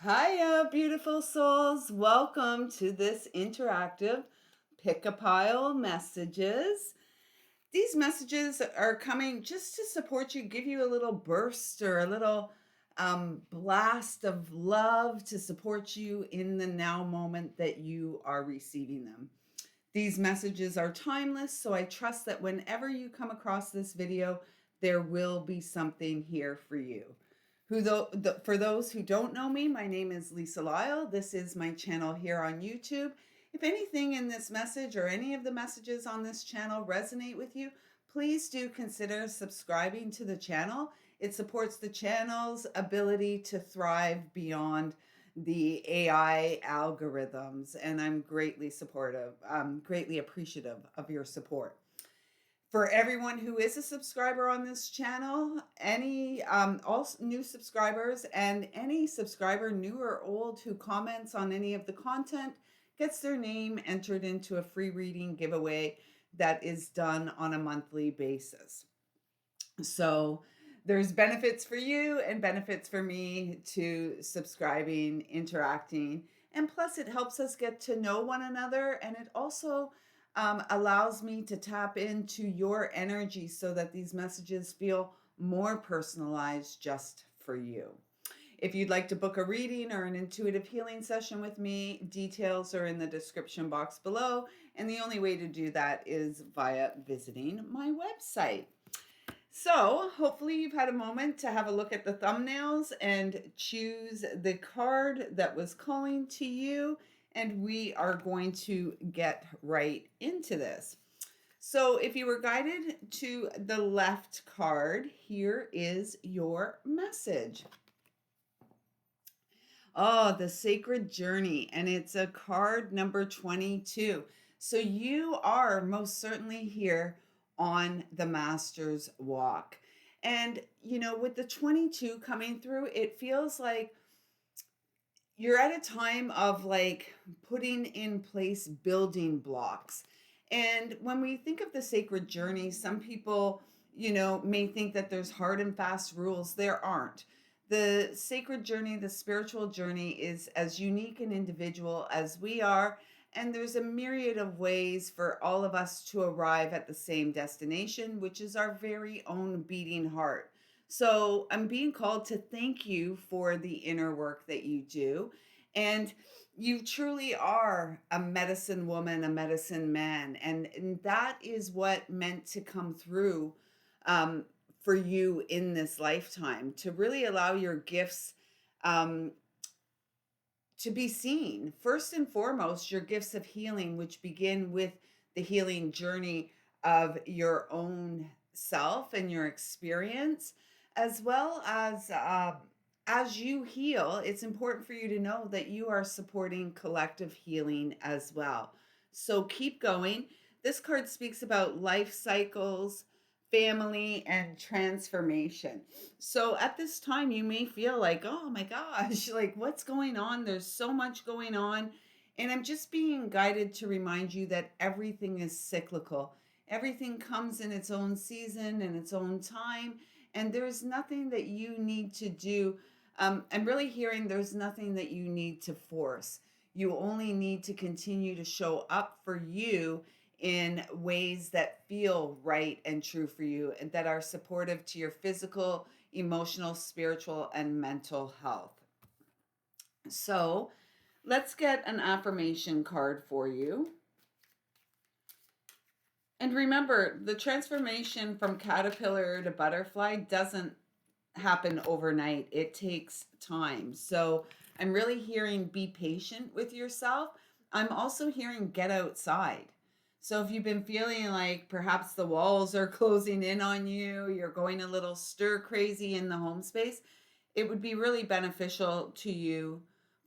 Hiya, beautiful souls. Welcome to this interactive pick a pile messages. These messages are coming just to support you, give you a little burst or a little blast of love to support you in the now moment that you are receiving them. These messages are timeless, so I trust that whenever you come across this video, there will be something here for you. For those who don't know me, my name is Lisa Lyle. This is my channel here on YouTube. If anything in this message or any of the messages on this channel resonate with you, please do consider subscribing to the channel. It supports the channel's ability to thrive beyond the AI algorithms, and I'm greatly supportive, greatly appreciative of your support. For everyone who is a subscriber on this channel, any all new subscribers and any subscriber, new or old, who comments on any of the content gets their name entered into a free reading giveaway that is done on a monthly basis. So there's benefits for you and benefits for me to subscribing, interacting, and plus it helps us get to know one another, and it also allows me to tap into your energy so that these messages feel more personalized just for you. If you'd like to book a reading or an intuitive healing session with me, details are in the description box below, and the only way to do that is via visiting my website. So hopefully you've had a moment to have a look at the thumbnails and choose the card that was calling to you. And we are going to get right into this. So if you were guided to the left card, here is your message. Oh, the sacred journey. And it's a card number 22. So you are most certainly here on the master's walk. And, with the 22 coming through, it feels like you're at a time of like putting in place building blocks. And when we think of the sacred journey, some people, may think that there's hard and fast rules. There aren't. The sacred journey, the spiritual journey, is as unique and individual as we are. And there's a myriad of ways for all of us to arrive at the same destination, which is our very own beating heart. So I'm being called to thank you for the inner work that you do. And you truly are a medicine woman, a medicine man. And that is what meant to come through um, for you in this lifetime, to really allow your gifts um, to be seen. First and foremost, your gifts of healing, which begin with the healing journey of your own self and your experience, as well as you heal. It's important for you to know that you are supporting collective healing as well. So keep going. This card speaks about life cycles, family, and transformation. So at this time, you may feel like, oh my gosh, like what's going on? There's so much going on. And I'm just being guided to remind you that everything is cyclical. Everything comes in its own season and its own time. And there's nothing that you need to do. I'm really hearing there's nothing that you need to force. You only need to continue to show up for you in ways that feel right and true for you and that are supportive to your physical, emotional, spiritual, and mental health. So let's get an affirmation card for you. And remember, the transformation from caterpillar to butterfly doesn't happen overnight. It takes time. So I'm really hearing be patient with yourself. I'm also hearing get outside. So if you've been feeling like perhaps the walls are closing in on you, you're going a little stir crazy in the home space, it would be really beneficial to you,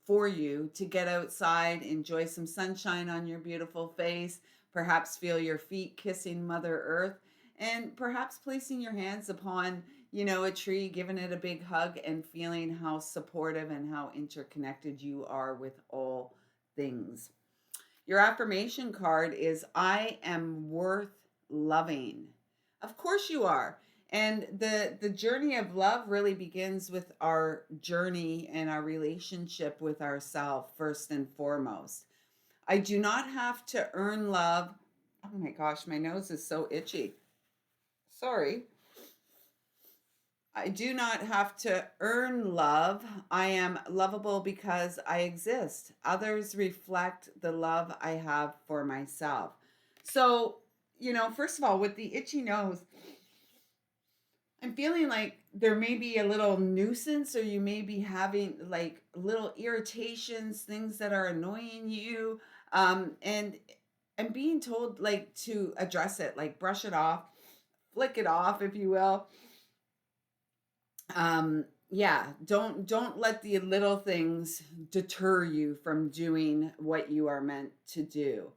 for you, to get outside, enjoy some sunshine on your beautiful face, perhaps feel your feet kissing Mother Earth, and perhaps placing your hands upon, a tree, giving it a big hug, and feeling how supportive and how interconnected you are with all things. Your affirmation card is I am worth loving. Of course you are. And the journey of love really begins with our journey and our relationship with ourselves first and foremost. I do not have to earn love. Oh my gosh, my nose is so itchy. Sorry. I do not have to earn love. I am lovable because I exist. Others reflect the love I have for myself. So, first of all, with the itchy nose, I'm feeling like there may be a little nuisance, or you may be having like little irritations, things that are annoying you. And I'm being told like to address it, like brush it off, flick it off, if you will. Yeah, don't let the little things deter you from doing what you are meant to do.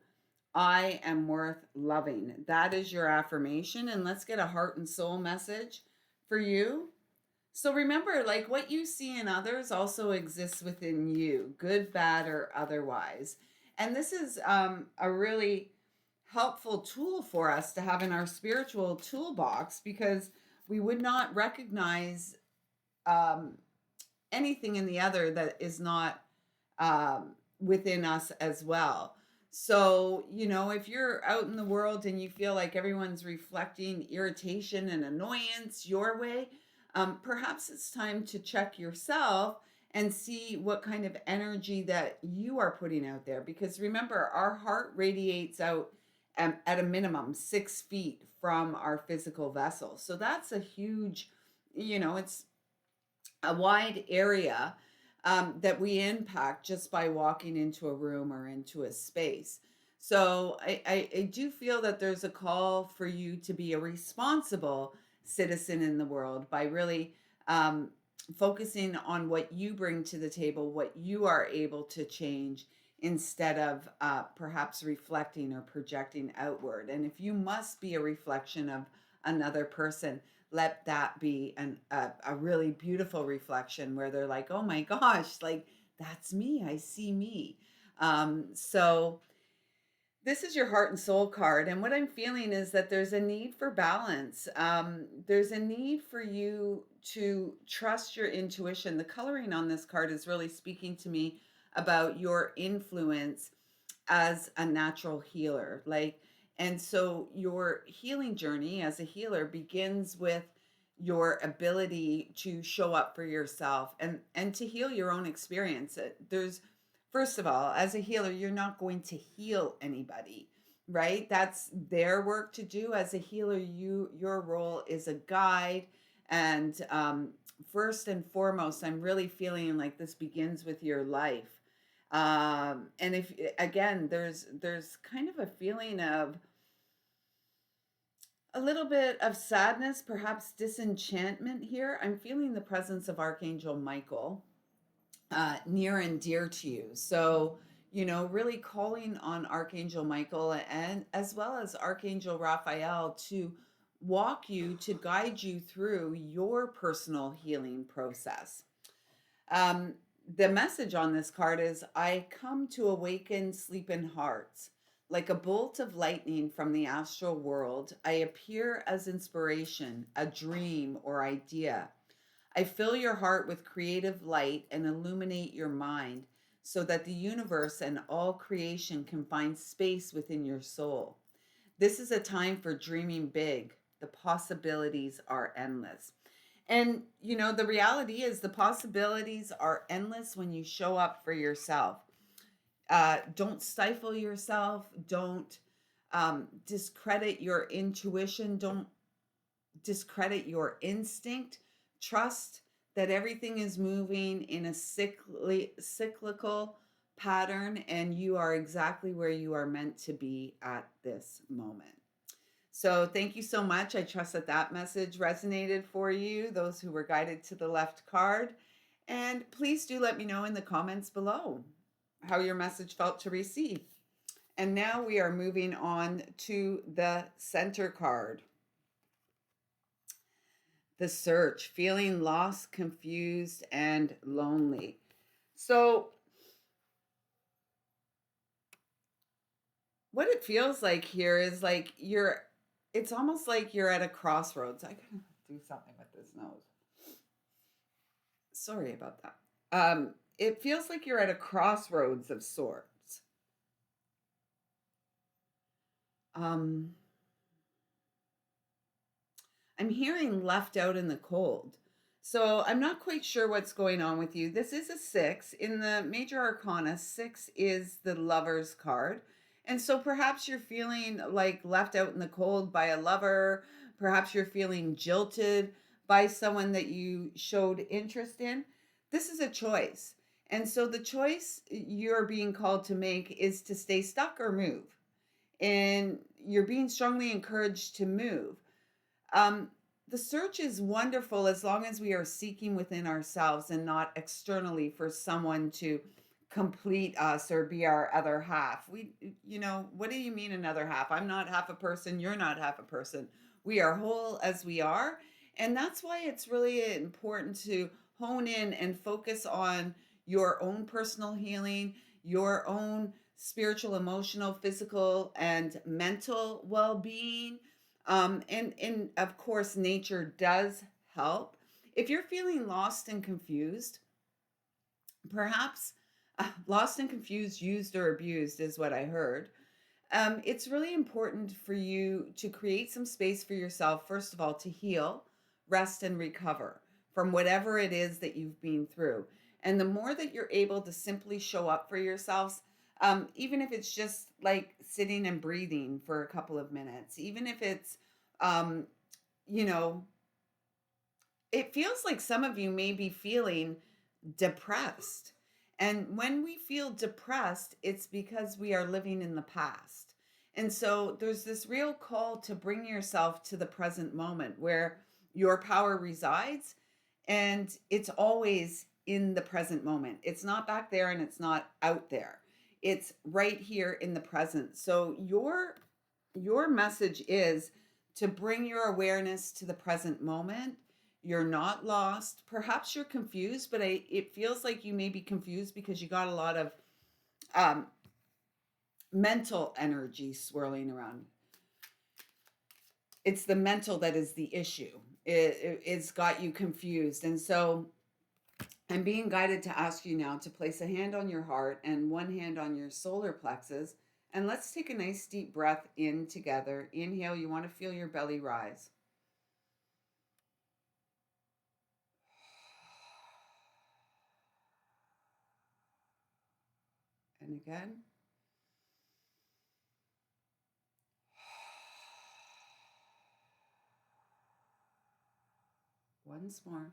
I am worth loving. That is your affirmation. And let's get a heart and soul message for you. So remember, like what you see in others also exists within you, good, bad, or otherwise. And this is a really helpful tool for us to have in our spiritual toolbox, because we would not recognize um, anything in the other that is not within us as well. So, if you're out in the world and you feel like everyone's reflecting irritation and annoyance your way, perhaps it's time to check yourself and see what kind of energy that you are putting out there. Because remember, our heart radiates out at a minimum 6 feet from our physical vessel. So that's a huge, it's a wide area that we impact just by walking into a room or into a space. So I do feel that there's a call for you to be a responsible citizen in the world by really focusing on what you bring to the table, what you are able to change, instead of perhaps reflecting or projecting outward. And if you must be a reflection of another person, let that be a really beautiful reflection where they're like, oh my gosh, like that's me. I see me. So this is your heart and soul card. And what I'm feeling is that there's a need for balance. There's a need for you to trust your intuition. The coloring on this card is really speaking to me about your influence as a natural healer. And so your healing journey as a healer begins with your ability to show up for yourself and to heal your own experience. There's First of all, as a healer, you're not going to heal anybody, right? That's their work to do. As a healer, your role is a guide. And first and foremost, I'm really feeling like this begins with your life. And if again, there's kind of a feeling of a little bit of sadness, perhaps disenchantment here. I'm feeling the presence of Archangel Michael near and dear to you. So, really calling on Archangel Michael and as well as Archangel Raphael to walk you, to guide you through your personal healing process. Um, the message on this card is, I come to awaken sleeping hearts. Like a bolt of lightning from the astral world, I appear as inspiration, a dream or idea. I fill your heart with creative light and illuminate your mind so that the universe and all creation can find space within your soul. This is a time for dreaming big. The possibilities are endless. And, the reality is the possibilities are endless when you show up for yourself. Don't stifle yourself. Don't discredit your intuition. Don't discredit your instinct. Trust that everything is moving in a cyclical pattern, and you are exactly where you are meant to be at this moment. So thank you so much. I trust that that message resonated for you, those who were guided to the left card. And please do let me know in the comments below how your message felt to receive. And now we are moving on to the center card. The search, feeling lost, confused, and lonely. So what it feels like here is like it's almost like you're at a crossroads. I gotta do something with this nose. Sorry about that. It feels like you're at a crossroads of sorts. Um, I'm hearing left out in the cold. So I'm not quite sure what's going on with you. This is a six. In the major arcana, six is the lover's card. And so perhaps you're feeling like left out in the cold by a lover. Perhaps you're feeling jilted by someone that you showed interest in. This is a choice. And so the choice you're being called to make is to stay stuck or move. And you're being strongly encouraged to move. Um, the search is wonderful as long as we are seeking within ourselves and not externally for someone to complete us or be our other half. What do you mean another half? I'm not half a person, you're not half a person. We are whole as we are. And that's why it's really important to hone in and focus on your own personal healing, your own spiritual, emotional, physical, and mental well being, and of course, nature does help. If you're feeling lost and confused, perhaps lost and confused, used or abused is what I heard. It's really important for you to create some space for yourself, first of all, to heal, rest, and recover from whatever it is that you've been through. And the more that you're able to simply show up for yourselves, even if it's just like sitting and breathing for a couple of minutes, even if it's, um, you know, it feels like some of you may be feeling depressed. And when we feel depressed, it's because we are living in the past. And so there's this real call to bring yourself to the present moment where your power resides. And it's always in the present moment. It's not back there and it's not out there. It's right here in the present. So your message is to bring your awareness to the present moment. You're not lost. Perhaps you're confused, but it feels like you may be confused because you got a lot of um, mental energy swirling around. It's the mental that is the issue. It's got you confused. And so I'm being guided to ask you now to place a hand on your heart and one hand on your solar plexus. And let's take a nice deep breath in together. Inhale, you want to feel your belly rise. And again. Once more.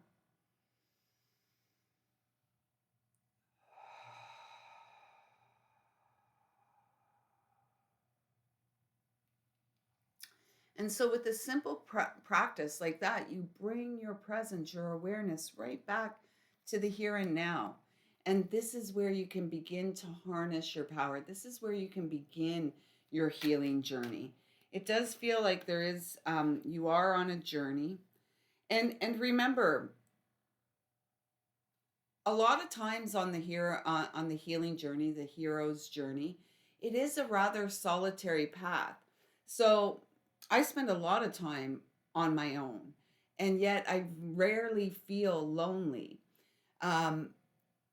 And so, with a simple practice like that, you bring your presence, your awareness right back to the here and now. And this is where you can begin to harness your power. This is where you can begin your healing journey. It does feel like you are on a journey. And remember, a lot of times on the healing journey, the hero's journey, it is a rather solitary path. So I spend a lot of time on my own, and yet I rarely feel lonely. Um,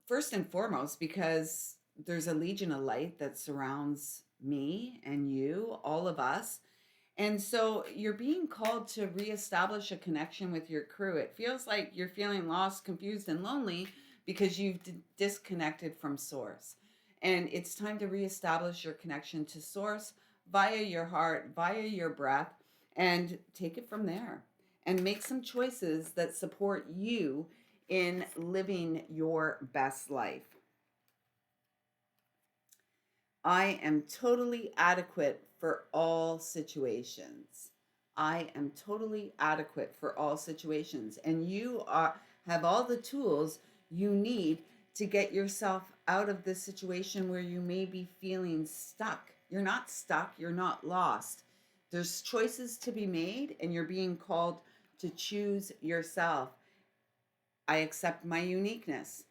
First and foremost, because there's a legion of light that surrounds me and you, all of us. And so you're being called to reestablish a connection with your crew. It feels like you're feeling lost, confused, and lonely because you've disconnected from source. And it's time to reestablish your connection to source via your heart, via your breath, and take it from there and make some choices that support you in living your best life. I am totally adequate for all situations. I am totally adequate for all situations. And have all the tools you need to get yourself out of this situation where you may be feeling stuck. You're not stuck, you're not lost. There's choices to be made, and you're being called to choose yourself. I accept my uniqueness.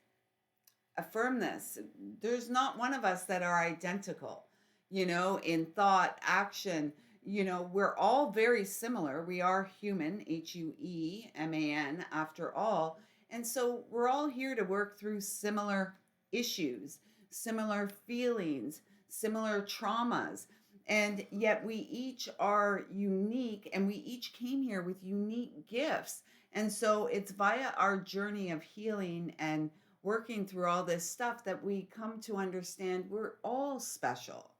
Affirm this. There's not one of us that are identical, in thought, action, we're all very similar. We are human, Hueman, after all. And so we're all here to work through similar issues, similar feelings, similar traumas. And yet we each are unique and we each came here with unique gifts. And so it's via our journey of healing and working through all this stuff that we come to understand we're all special.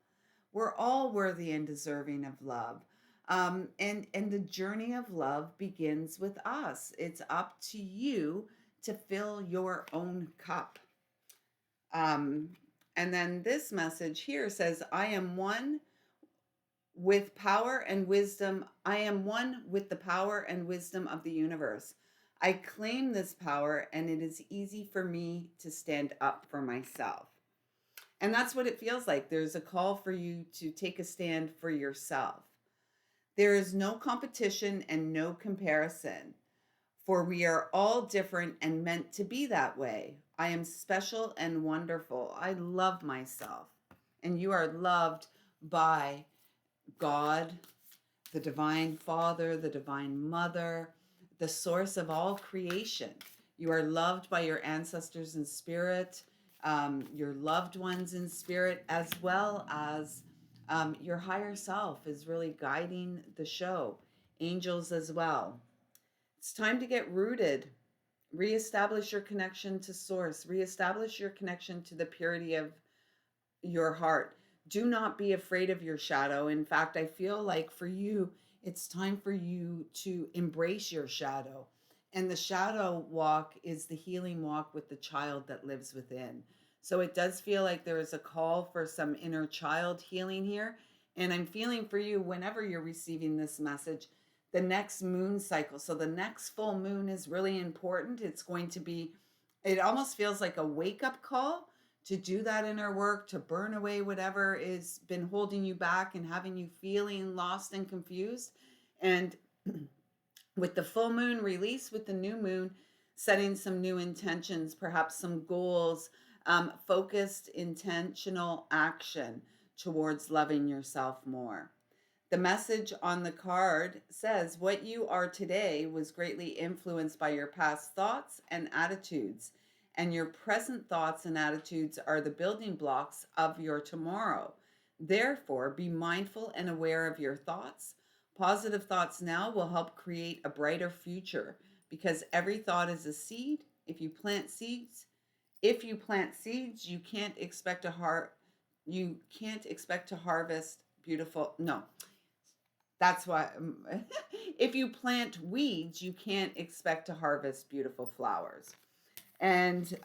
We're all worthy and deserving of love. And the journey of love begins with us. It's up to you to fill your own cup. Um, and then this message here says, I am one with power and wisdom. I am one with the power and wisdom of the universe. I claim this power, and it is easy for me to stand up for myself. And that's what it feels like. There's a call for you to take a stand for yourself. There is no competition and no comparison, for we are all different and meant to be that way. I am special and wonderful. I love myself. And you are loved by God, the Divine Father, the Divine Mother, the source of all creation. You are loved by your ancestors in spirit, your loved ones in spirit, as well as your higher self is really guiding the show. Angels as well. It's time to get rooted. Reestablish your connection to source. Reestablish your connection to the purity of your heart. Do not be afraid of your shadow. In fact, I feel like for you, it's time for you to embrace your shadow. And the shadow walk is the healing walk with the child that lives within. So it does feel like there is a call for some inner child healing here. And I'm feeling for you, whenever you're receiving this message, the next moon cycle. So the next full moon is really important. It's going to be, it almost feels like a wake-up call to do that inner work, to burn away whatever is been holding you back and having you feeling lost and confused. And with the full moon release, with the new moon, setting some new intentions, perhaps some goals, focused, intentional action towards loving yourself more. The message on the card says, what you are today was greatly influenced by your past thoughts and attitudes, and your present thoughts and attitudes are the building blocks of your tomorrow. Therefore, be mindful and aware of your thoughts. Positive thoughts now will help create a brighter future, because every thought is a seed. If you plant seeds, you can't expect to harvest beautiful. No, that's why. If you plant weeds, you can't expect to harvest beautiful flowers. And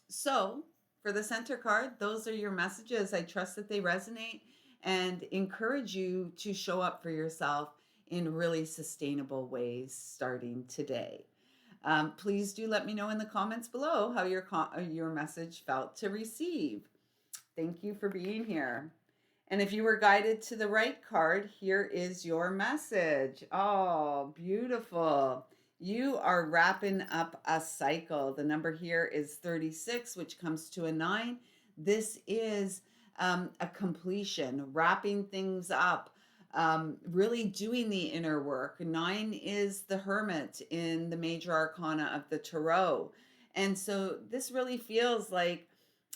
so for the center card, those are your messages. I trust that they resonate and encourage you to show up for yourself in really sustainable ways starting today. Please do let me know in the comments below how your message felt to receive. Thank you for being here. And if you were guided to the right card, here is your message. Oh, beautiful. You are wrapping up a cycle. The number here is 36, which comes to a 9. This is a completion, wrapping things up, really doing the inner work. 9 is the Hermit in the major arcana of the Tarot. And so this really feels like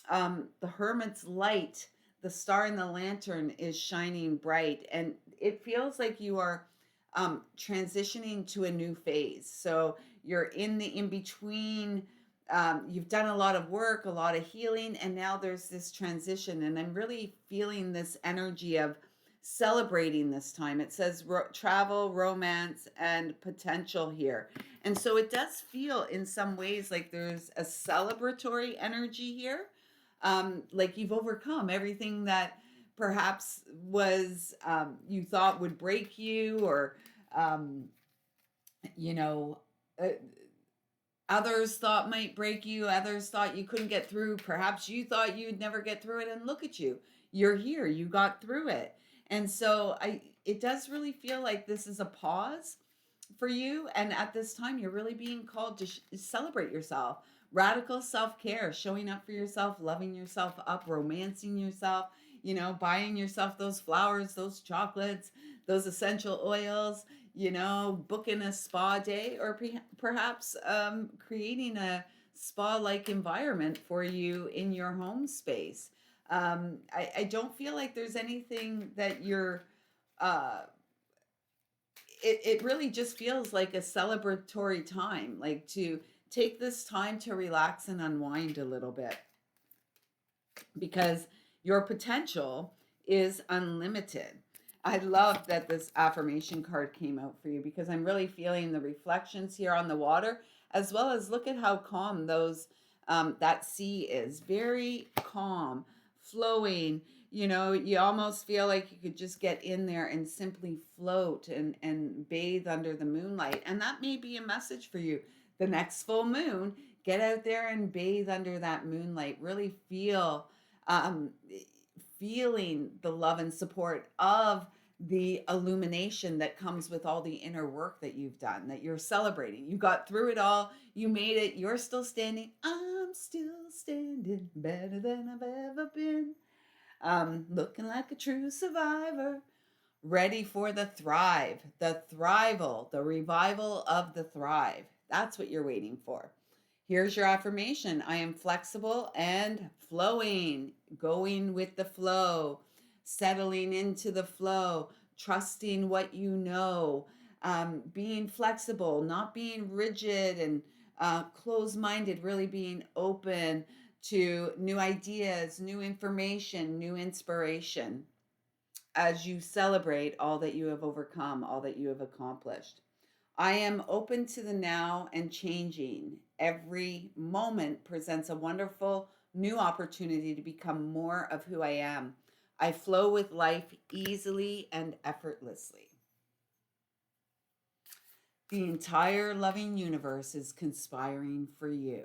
the Hermit's light, the star in the lantern is shining bright. And it feels like you are transitioning to a new phase. So you're in the in-between. You've done a lot of work, a lot of healing, and now there's this transition. And I'm really feeling this energy of celebrating this time. It says travel, romance, and potential here. And so it does feel in some ways like there's a celebratory energy here. Like you've overcome everything that perhaps was you thought would break you, or others thought might break you, others thought you couldn't get through, perhaps you thought you'd never get through it, and look at you, you're here, you got through it. And so it does really feel like this is a pause for you, and at this time you're really being called to celebrate yourself. Radical self-care, showing up for yourself, loving yourself up, romancing yourself, buying yourself those flowers, those chocolates, those essential oils, booking a spa day, or perhaps creating a spa like environment for you in your home space. I don't feel like there's anything that uh, it really just feels like a celebratory time, like to take this time to relax and unwind a little bit, because your potential is unlimited. I love that this affirmation card came out for you, because I'm really feeling the reflections here on the water, as well as look at how calm those that sea is. Very calm, flowing. You almost feel like you could just get in there and simply float and bathe under the moonlight. And that may be a message for you. The next full moon, get out there and bathe under that moonlight. Really um, feeling the love and support of the illumination that comes with all the inner work that you've done, that you're celebrating. You got through it all. You made it. You're still standing. I'm still standing better than I've ever been. Looking like a true survivor, ready for the thrive, the thrival, the revival of the thrive. That's what you're waiting for. Here's your affirmation. I am flexible and flowing, going with the flow, settling into the flow, trusting what you know, being flexible, not being rigid and closed minded, really being open to new ideas, new information, new inspiration as you celebrate all that you have overcome, all that you have accomplished. I am open to the now and changing. Every moment presents a wonderful new opportunity to become more of who I am. I flow with life easily and effortlessly. The entire loving universe is conspiring for you.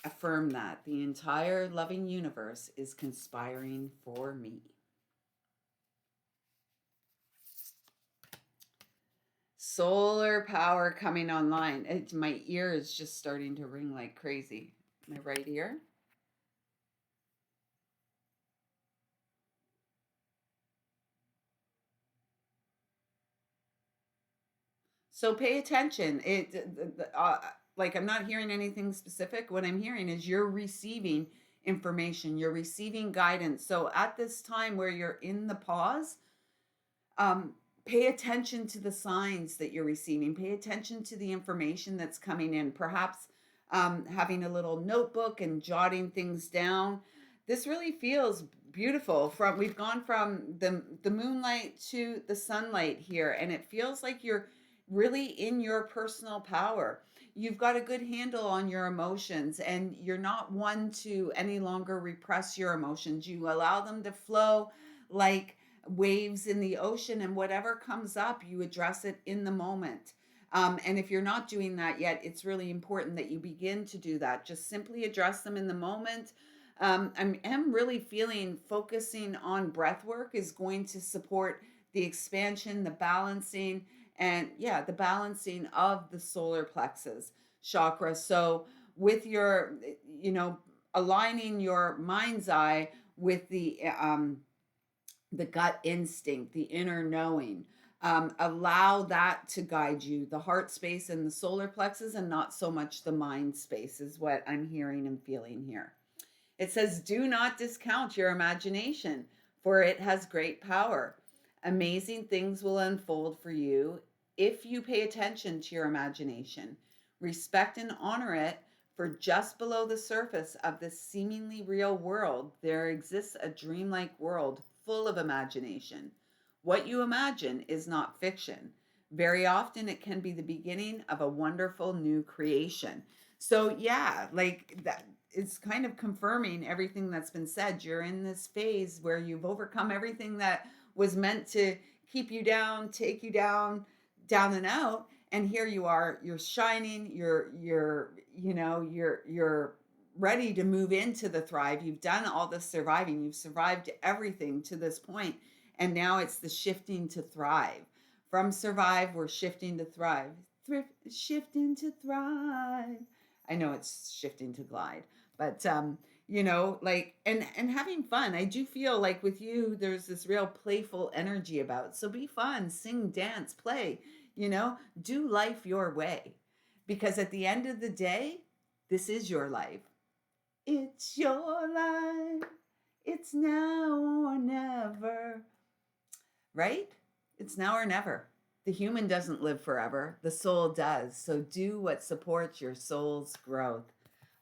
Affirm that. The entire loving universe is conspiring for me. Solar power coming online. My ear is just starting to ring like crazy. My right ear. So pay attention. Like, I'm not hearing anything specific. What I'm hearing is you're receiving information. You're receiving guidance. So at this time where you're in the pause, pay attention to the signs that you're receiving. Pay attention to the information that's coming in. Perhaps having a little notebook and jotting things down. This really feels beautiful. We've gone from the moonlight to the sunlight here, and it feels like you're really in your personal power. You've got a good handle on your emotions, and you're not one to any longer repress your emotions. You allow them to flow like waves in the ocean, and whatever comes up, you address it in the moment. And if you're not doing that yet, it's really important that you begin to do that. Just simply address them in the moment. I'm really feeling focusing on breath work is going to support the expansion, the balancing, and yeah, the balancing of the solar plexus chakra. So with your, aligning your mind's eye with the gut instinct, the inner knowing. Allow that to guide you, the heart space and the solar plexus, and not so much the mind space, is what I'm hearing and feeling here. It says, do not discount your imagination, for it has great power. Amazing things will unfold for you if you pay attention to your imagination. Respect and honor it, for just below the surface of this seemingly real world, there exists a dreamlike world full of imagination. What you imagine is not fiction. Very often it can be the beginning of a wonderful new creation. So, yeah, like that, it's kind of confirming everything that's been said. You're in this phase where you've overcome everything that was meant to keep you down, take you down, down and out. And here you are, you're shining, you're ready to move into the thrive. You've done all the surviving. You've survived everything to this point, and now it's the shifting to thrive. From survive, we're shifting to thrive. Shifting to thrive. I know it's shifting to glide, but like, and having fun. I do feel like with you there's this real playful energy about it. So be fun, sing, dance, play, do life your way, because at the end of the day, this is your life. It's your life. It's now or never, right? It's now or never. The human doesn't live forever, the soul does. So do what supports your soul's growth.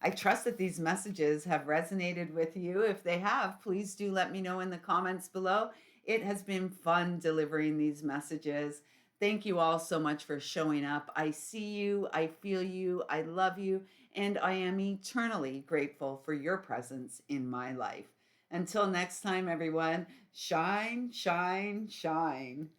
I trust that these messages have resonated with you. If they have, please do let me know in the comments below. It has been fun delivering these messages. Thank you all so much for showing up. I see you, I feel you, I love you, and I am eternally grateful for your presence in my life. Until next time, everyone, shine, shine, shine.